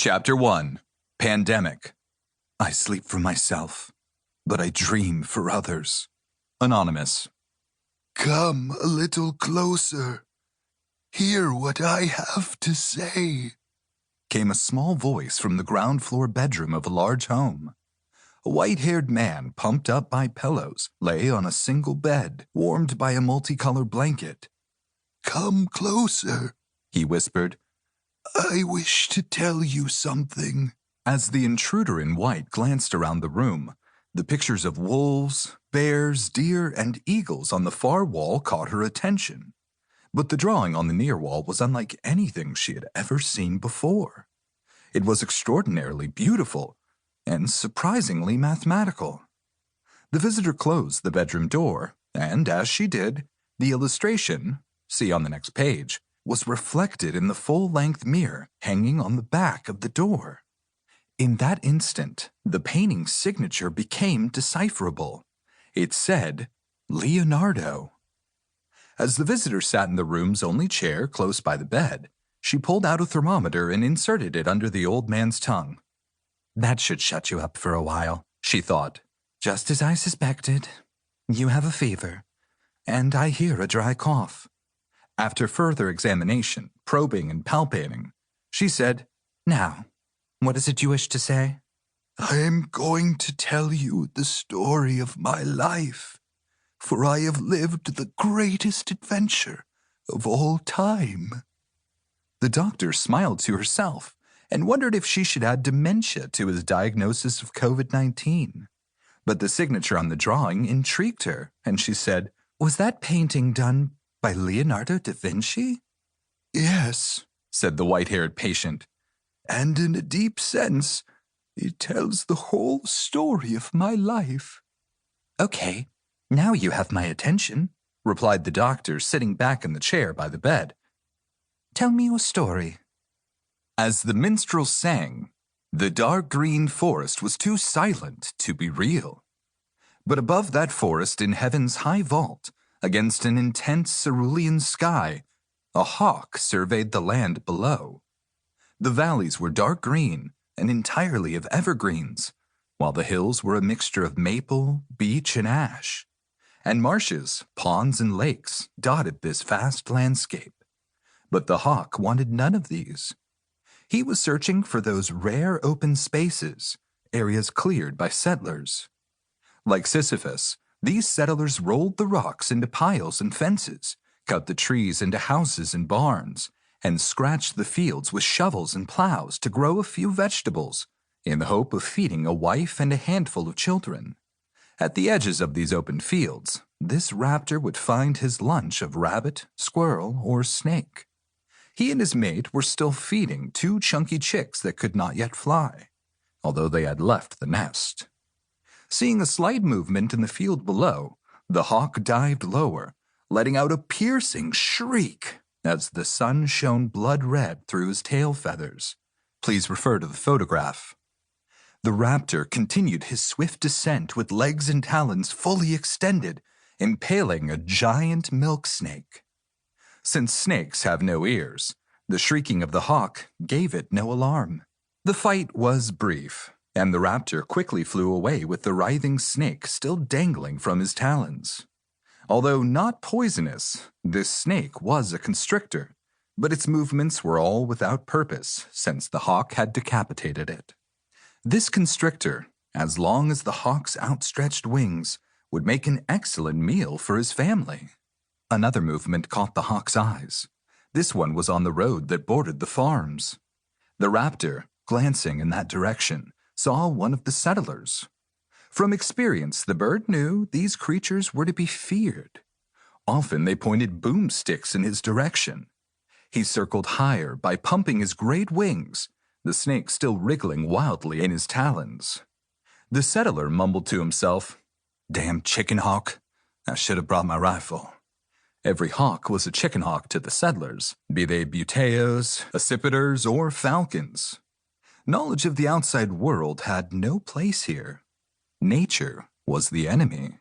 Chapter 1. Pandemic. I sleep for myself, but I dream for others. Anonymous. Come a little closer. Hear what I have to say, Came a small voice from the ground floor bedroom of a large home. A white-haired man, pumped up by pillows, lay on a single bed, warmed by a multicolored blanket. Come closer, He whispered, I wish to tell you something. as the intruder in white glanced around the room. The pictures of wolves, bears, deer, and eagles on the far wall caught her attention. But the drawing on the near wall was unlike anything she had ever seen before. It was extraordinarily beautiful and surprisingly mathematical. The visitor closed the bedroom door, and as she did, the illustration, see on the next page, was reflected in the full-length mirror hanging on the back of the door. In that instant, the painting's signature became decipherable. It said, Leonardo. As the visitor sat in the room's only chair close by the bed, she pulled out a thermometer and inserted it under the old man's tongue. That should shut you up for a while, she thought. Just as I suspected. You have a fever, and I hear a dry cough. After further examination, probing and palpating, she said, Now, what is it you wish to say? I am going to tell you the story of my life, for I have lived the greatest adventure of all time. The doctor smiled to herself and wondered if she should add dementia to his diagnosis of COVID-19. But the signature on the drawing intrigued her, and she said, Was that painting done by Leonardo da Vinci? Yes, Said the white-haired patient. and in a deep sense, it tells the whole story of my life. Okay, now you have my attention, replied the doctor, sitting back in the chair by the bed. Tell me a story. As the minstrel sang, the dark green forest was too silent to be real. But above that forest in heaven's high vault, against an intense cerulean sky, a hawk surveyed the land below. The valleys were dark green and entirely of evergreens, while the hills were a mixture of maple, beech, and ash. And marshes, ponds, and lakes dotted this vast landscape. But the hawk wanted none of these. He was searching for those rare open spaces, areas cleared by settlers. Like Sisyphus, these settlers rolled the rocks into piles and fences, cut the trees into houses and barns, and scratched the fields with shovels and plows to grow a few vegetables, in the hope of feeding a wife and a handful of children. At the edges of these open fields, this raptor would find his lunch of rabbit, squirrel, or snake. He and his mate were still feeding two chunky chicks that could not yet fly, although they had left the nest. Seeing a slight movement in the field below, the hawk dived lower, letting out a piercing shriek as the sun shone blood red through his tail feathers. Please refer to the photograph. The raptor continued his swift descent with legs and talons fully extended, impaling a giant milk snake. Since snakes have no ears, the shrieking of the hawk gave it no alarm. The fight was brief, and the raptor quickly flew away with the writhing snake still dangling from his talons. Although not poisonous, this snake was a constrictor, but its movements were all without purpose since the hawk had decapitated it. This constrictor, as long as the hawk's outstretched wings, would make an excellent meal for his family. Another movement caught the hawk's eyes. This one was on the road that bordered the farms. The raptor, glancing in that direction, saw one of the settlers. From experience, the bird knew these creatures were to be feared. Often they pointed boomsticks in his direction. He circled higher by pumping his great wings, the snake still wriggling wildly in his talons. The settler mumbled to himself, Damn chicken hawk, I should have brought my rifle. Every hawk was a chicken hawk to the settlers, be they buteos, accipiters, or falcons. Knowledge of the outside world had no place here. Nature was the enemy.